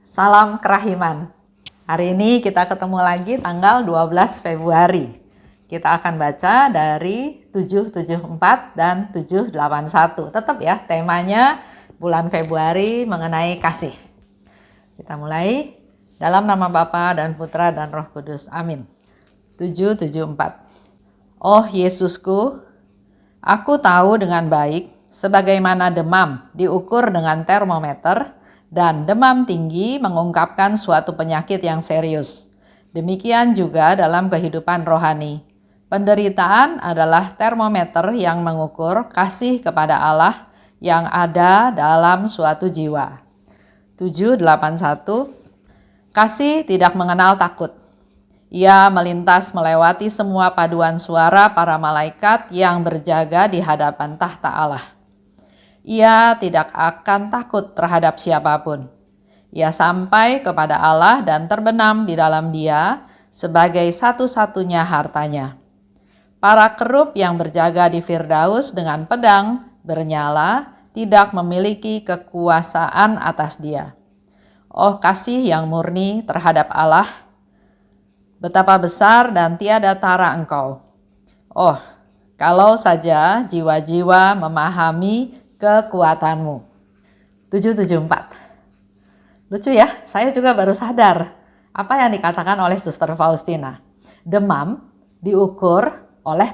Salam kerahiman. Hari ini kita ketemu lagi tanggal 12 Februari. Kita akan baca dari 774 dan 781. Tetap ya, temanya bulan Februari mengenai kasih. Kita mulai dalam nama Bapa dan Putra dan Roh Kudus. Amin. 774. Oh Yesusku, aku tahu dengan baik sebagaimana demam diukur dengan termometer dan demam tinggi mengungkapkan suatu penyakit yang serius. Demikian juga dalam kehidupan rohani. Penderitaan adalah termometer yang mengukur kasih kepada Allah yang ada dalam suatu jiwa. 781. Kasih tidak mengenal takut. Ia melintas melewati semua paduan suara para malaikat yang berjaga di hadapan tahta Allah. Ia tidak akan takut terhadap siapapun. Ia sampai kepada Allah dan terbenam di dalam Dia sebagai satu-satunya hartanya. Para kerub yang berjaga di Firdaus dengan pedang bernyala tidak memiliki kekuasaan atas Dia. Oh kasih yang murni terhadap Allah, betapa besar dan tiada tara Engkau. Oh, kalau saja jiwa-jiwa memahami kekuatan-Mu. 774. Lucu ya, saya juga baru sadar apa yang dikatakan oleh Suster Faustina. Demam diukur oleh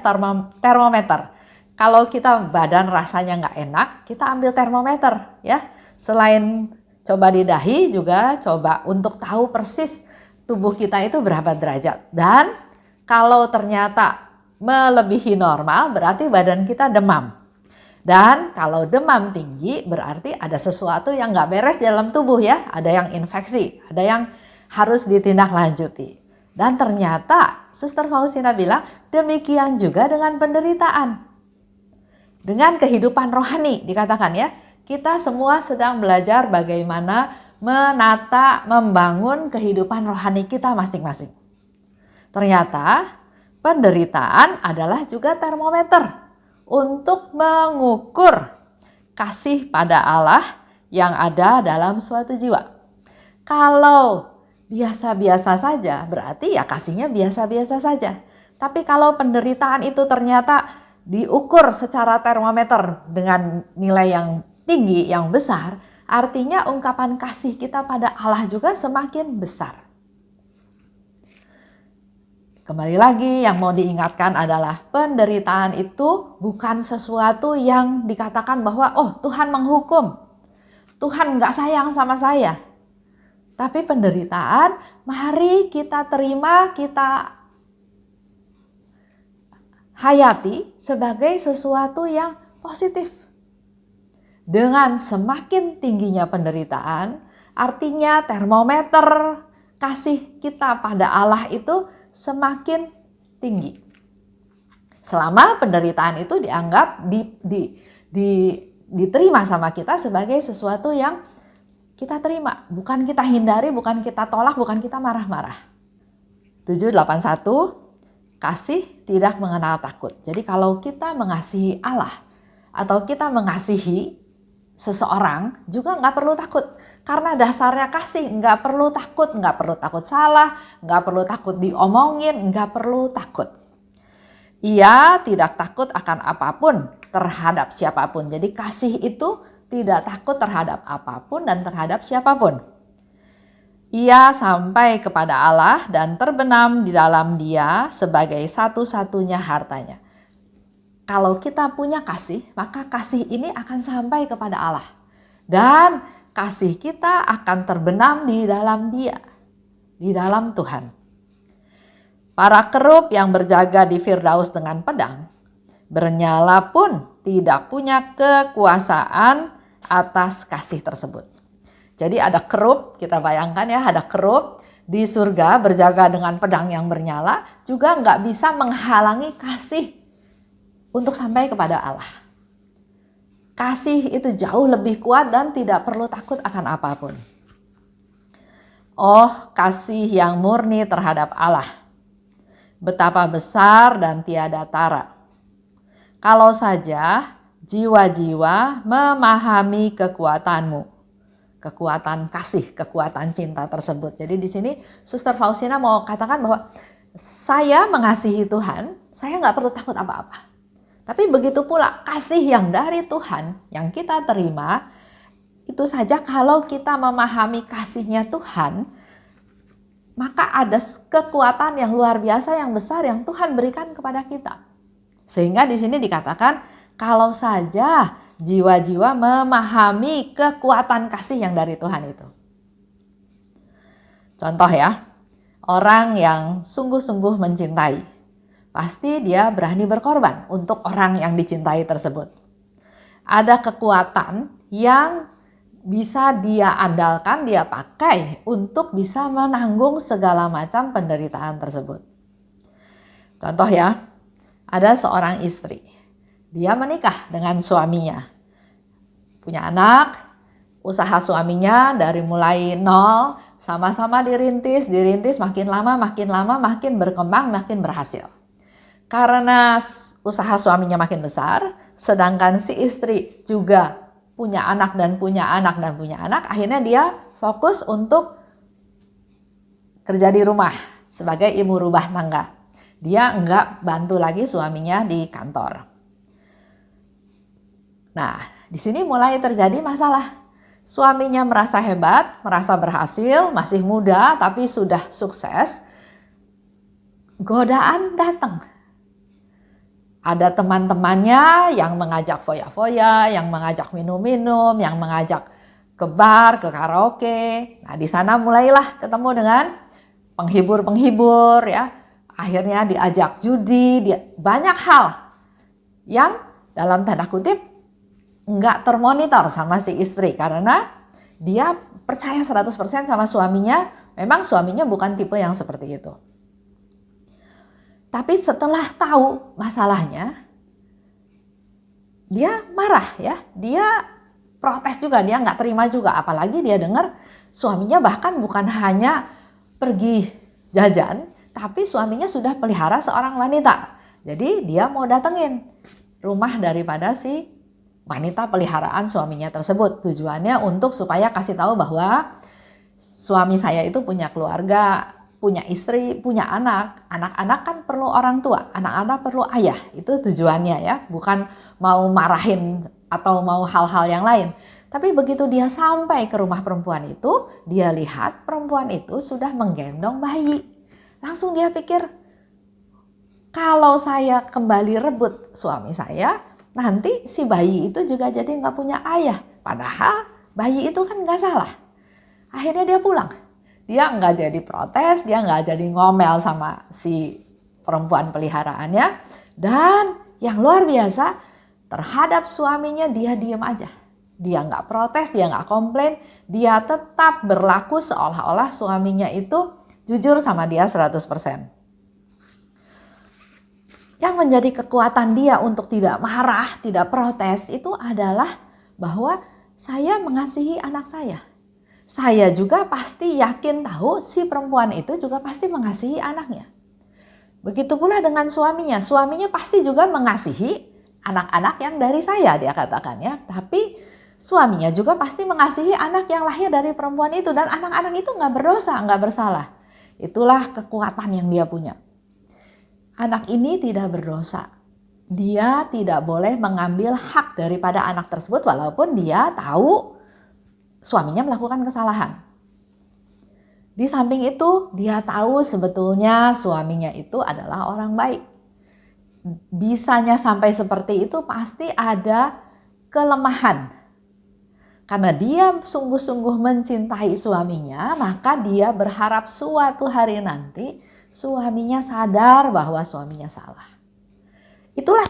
termometer. Kalau kita badan rasanya nggak enak, kita ambil termometer ya. Selain coba di dahi juga coba untuk tahu persis tubuh kita itu berapa derajat. Dan kalau ternyata melebihi normal berarti badan kita demam. Dan kalau demam tinggi berarti ada sesuatu yang nggak beres di dalam tubuh ya. Ada yang infeksi, ada yang harus ditindaklanjuti. Dan ternyata Suster Faustina bilang demikian juga dengan penderitaan. Dengan kehidupan rohani dikatakan ya. Kita semua sedang belajar bagaimana menata, membangun kehidupan rohani kita masing-masing. Ternyata penderitaan adalah juga termometer untuk mengukur kasih pada Allah yang ada dalam suatu jiwa. Kalau biasa-biasa saja, berarti ya kasihnya biasa-biasa saja. Tapi kalau penderitaan itu ternyata diukur secara termometer dengan nilai yang tinggi, yang besar, artinya ungkapan kasih kita pada Allah juga semakin besar. Kembali lagi yang mau diingatkan adalah penderitaan itu bukan sesuatu yang dikatakan bahwa oh Tuhan menghukum, Tuhan nggak sayang sama saya. Tapi penderitaan mari kita terima, kita hayati sebagai sesuatu yang positif. Dengan semakin tingginya penderitaan, artinya termometer kasih kita pada Allah itu semakin tinggi. Selama penderitaan itu dianggap diterima sama kita sebagai sesuatu yang kita terima. Bukan kita hindari, bukan kita tolak, bukan kita marah-marah. 781, kasih tidak mengenal takut. Jadi kalau kita mengasihi Allah atau kita mengasihi seseorang juga nggak perlu takut. Karena dasarnya kasih, nggak perlu takut salah, nggak perlu takut diomongin, nggak perlu takut. Ia tidak takut akan apapun terhadap siapapun. Jadi kasih itu tidak takut terhadap apapun dan terhadap siapapun. Ia sampai kepada Allah dan terbenam di dalam Dia sebagai satu-satunya hartanya. Kalau kita punya kasih, maka kasih ini akan sampai kepada Allah. Dan kasih kita akan terbenam di dalam Dia, di dalam Tuhan. Para kerub yang berjaga di Firdaus dengan pedang, bernyala pun tidak punya kekuasaan atas kasih tersebut. Jadi ada kerub, kita bayangkan ya, ada kerub di surga berjaga dengan pedang yang bernyala, juga nggak bisa menghalangi kasih untuk sampai kepada Allah. Kasih itu jauh lebih kuat dan tidak perlu takut akan apapun. Oh, kasih yang murni terhadap Allah. Betapa besar dan tiada tara. Kalau saja jiwa-jiwa memahami kekuatan-Mu. kekuatan kasih, kekuatan cinta tersebut. Jadi di sini Suster Faustina mau katakan bahwa saya mengasihi Tuhan, saya nggak perlu takut apa-apa. Tapi begitu pula kasih yang dari Tuhan yang kita terima, itu saja kalau kita memahami kasihnya Tuhan, maka ada kekuatan yang luar biasa yang besar yang Tuhan berikan kepada kita. Sehingga di sini dikatakan kalau saja jiwa-jiwa memahami kekuatan kasih yang dari Tuhan itu. Contoh ya, orang yang sungguh-sungguh mencintai, pasti dia berani berkorban untuk orang yang dicintai tersebut. Ada kekuatan yang bisa dia andalkan, dia pakai untuk bisa menanggung segala macam penderitaan tersebut. Contoh ya, ada seorang istri. Dia menikah dengan suaminya. Punya anak, usaha suaminya dari mulai nol, sama-sama dirintis, makin lama makin berkembang, makin berhasil. Karena usaha suaminya makin besar, sedangkan si istri juga punya anak, akhirnya dia fokus untuk kerja di rumah sebagai ibu rumah tangga. Dia enggak bantu lagi suaminya di kantor. Nah, di sini mulai terjadi masalah. Suaminya merasa hebat, merasa berhasil, masih muda tapi sudah sukses. Godaan datang. Ada teman-temannya yang mengajak foya-foya, yang mengajak minum-minum, yang mengajak ke bar, ke karaoke. Nah, di sana mulailah ketemu dengan penghibur-penghibur ya. Akhirnya diajak judi, banyak hal yang dalam tanda kutip nggak termonitor sama si istri karena dia percaya 100% sama suaminya. Memang suaminya bukan tipe yang seperti itu. Tapi setelah tahu masalahnya, dia marah ya, dia protes juga, dia nggak terima juga. Apalagi dia dengar suaminya bahkan bukan hanya pergi jajan, tapi suaminya sudah pelihara seorang wanita. Jadi dia mau datengin rumah daripada si wanita peliharaan suaminya tersebut. Tujuannya untuk supaya kasih tahu bahwa suami saya itu punya keluarga, punya istri, punya anak. Anak-anak kan perlu orang tua, anak-anak perlu ayah. Itu tujuannya ya, bukan mau marahin atau mau hal-hal yang lain. Tapi begitu dia sampai ke rumah perempuan itu, dia lihat perempuan itu sudah menggendong bayi. Langsung dia pikir, kalau saya kembali rebut suami saya, nanti si bayi itu juga jadi nggak punya ayah. Padahal bayi itu kan nggak salah. Akhirnya dia pulang. Dia nggak jadi protes, dia nggak jadi ngomel sama si perempuan peliharaannya. Dan yang luar biasa, terhadap suaminya dia diem aja. Dia nggak protes, dia nggak komplain. Dia tetap berlaku seolah-olah suaminya itu jujur sama dia 100%. Yang menjadi kekuatan dia untuk tidak marah, tidak protes itu adalah bahwa saya mengasihi anak saya. Saya juga pasti yakin tahu si perempuan itu juga pasti mengasihi anaknya. Begitu pula dengan suaminya. Suaminya pasti juga mengasihi anak-anak yang dari saya, dia katakan ya. Tapi suaminya juga pasti mengasihi anak yang lahir dari perempuan itu. Dan anak-anak itu nggak berdosa, nggak bersalah. Itulah kekuatan yang dia punya. Anak ini tidak berdosa. Dia tidak boleh mengambil hak daripada anak tersebut walaupun dia tahu suaminya melakukan kesalahan. Di samping itu dia tahu sebetulnya suaminya itu adalah orang baik. Bisanya sampai seperti itu pasti ada kelemahan. Karena dia sungguh-sungguh mencintai suaminya, maka dia berharap suatu hari nanti suaminya sadar bahwa suaminya salah. Itulah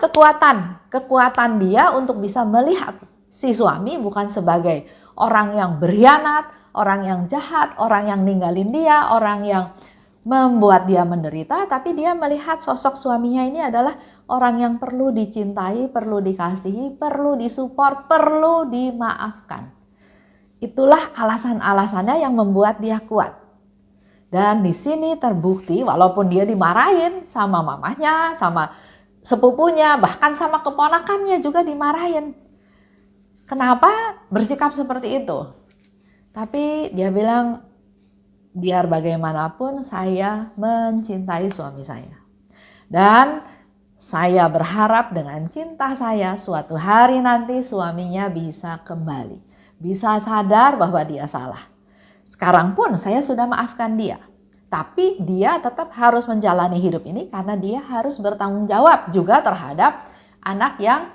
kekuatan dia untuk bisa melihat si suami bukan sebagai orang yang berkhianat, orang yang jahat, orang yang ninggalin dia, orang yang membuat dia menderita, tapi dia melihat sosok suaminya ini adalah orang yang perlu dicintai, perlu dikasihi, perlu disupport, perlu dimaafkan. Itulah alasan-alasannya yang membuat dia kuat. Dan di sini terbukti walaupun dia dimarahin sama mamahnya, sama sepupunya, bahkan sama keponakannya juga dimarahin. Kenapa bersikap seperti itu? Tapi dia bilang, biar bagaimanapun saya mencintai suami saya. Dan saya berharap dengan cinta saya suatu hari nanti suaminya bisa kembali. Bisa sadar bahwa dia salah. Sekarang pun saya sudah maafkan dia. Tapi dia tetap harus menjalani hidup ini karena dia harus bertanggung jawab juga terhadap anak yang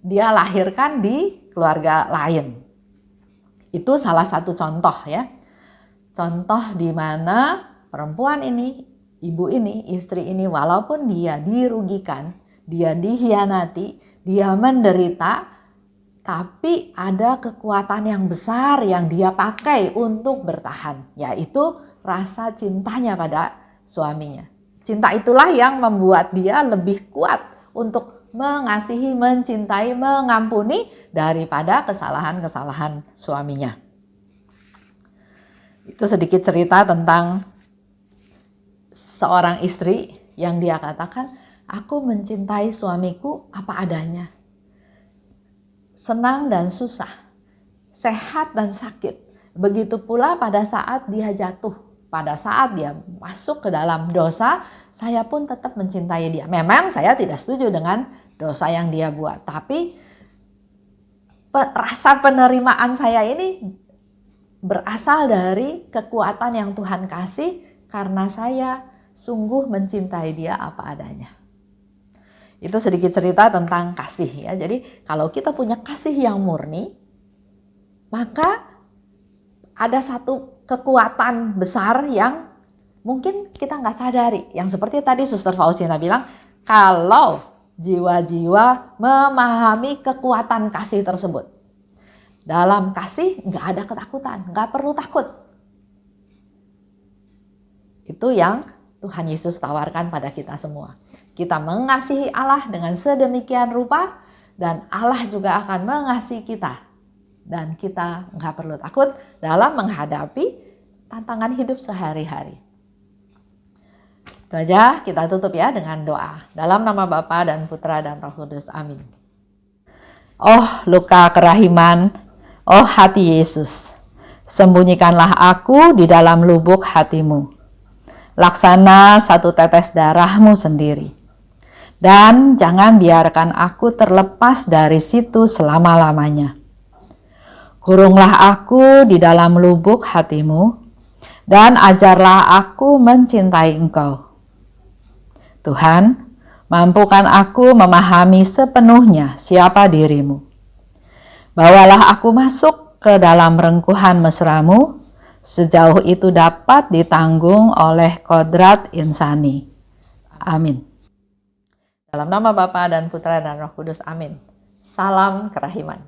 dia lahirkan di keluarga lain. Itu salah satu contoh ya. Contoh di mana perempuan ini, ibu ini, istri ini walaupun dia dirugikan, dia dihianati, dia menderita, tapi ada kekuatan yang besar yang dia pakai untuk bertahan, yaitu rasa cintanya pada suaminya. Cinta itulah yang membuat dia lebih kuat untuk mengasihi, mencintai, mengampuni daripada kesalahan-kesalahan suaminya. Itu sedikit cerita tentang seorang istri yang dia katakan, aku mencintai suamiku apa adanya. Senang dan susah, sehat dan sakit. Begitu pula pada saat dia jatuh, pada saat dia masuk ke dalam dosa, saya pun tetap mencintai dia. Memang saya tidak setuju dengan dosa yang dia buat, tapi rasa penerimaan saya ini berasal dari kekuatan yang Tuhan kasih karena saya sungguh mencintai dia apa adanya. Itu sedikit cerita tentang kasih ya. Jadi kalau kita punya kasih yang murni, maka ada satu kekuatan besar yang mungkin kita nggak sadari. Yang seperti tadi Suster Faustina bilang, kalau jiwa-jiwa memahami kekuatan kasih tersebut. Dalam kasih nggak ada ketakutan, nggak perlu takut. Itu yang Tuhan Yesus tawarkan pada kita semua. Kita mengasihi Allah dengan sedemikian rupa dan Allah juga akan mengasihi kita. Dan kita nggak perlu takut dalam menghadapi tantangan hidup sehari-hari. Itu aja, kita tutup ya dengan doa. Dalam nama Bapa dan Putra dan Roh Kudus. Amin. Oh luka kerahiman, oh hati Yesus, sembunyikanlah aku di dalam lubuk hatimu. Laksana satu tetes darahmu sendiri. Dan jangan biarkan aku terlepas dari situ selama-lamanya. Kurunglah aku di dalam lubuk hatimu, dan ajarlah aku mencintai Engkau. Tuhan, mampukan aku memahami sepenuhnya siapa dirimu. Bawalah aku masuk ke dalam rengkuhan mesramu, sejauh itu dapat ditanggung oleh kodrat insani. Amin. Dalam nama Bapa dan Putra dan Roh Kudus. Amin. Salam kerahiman.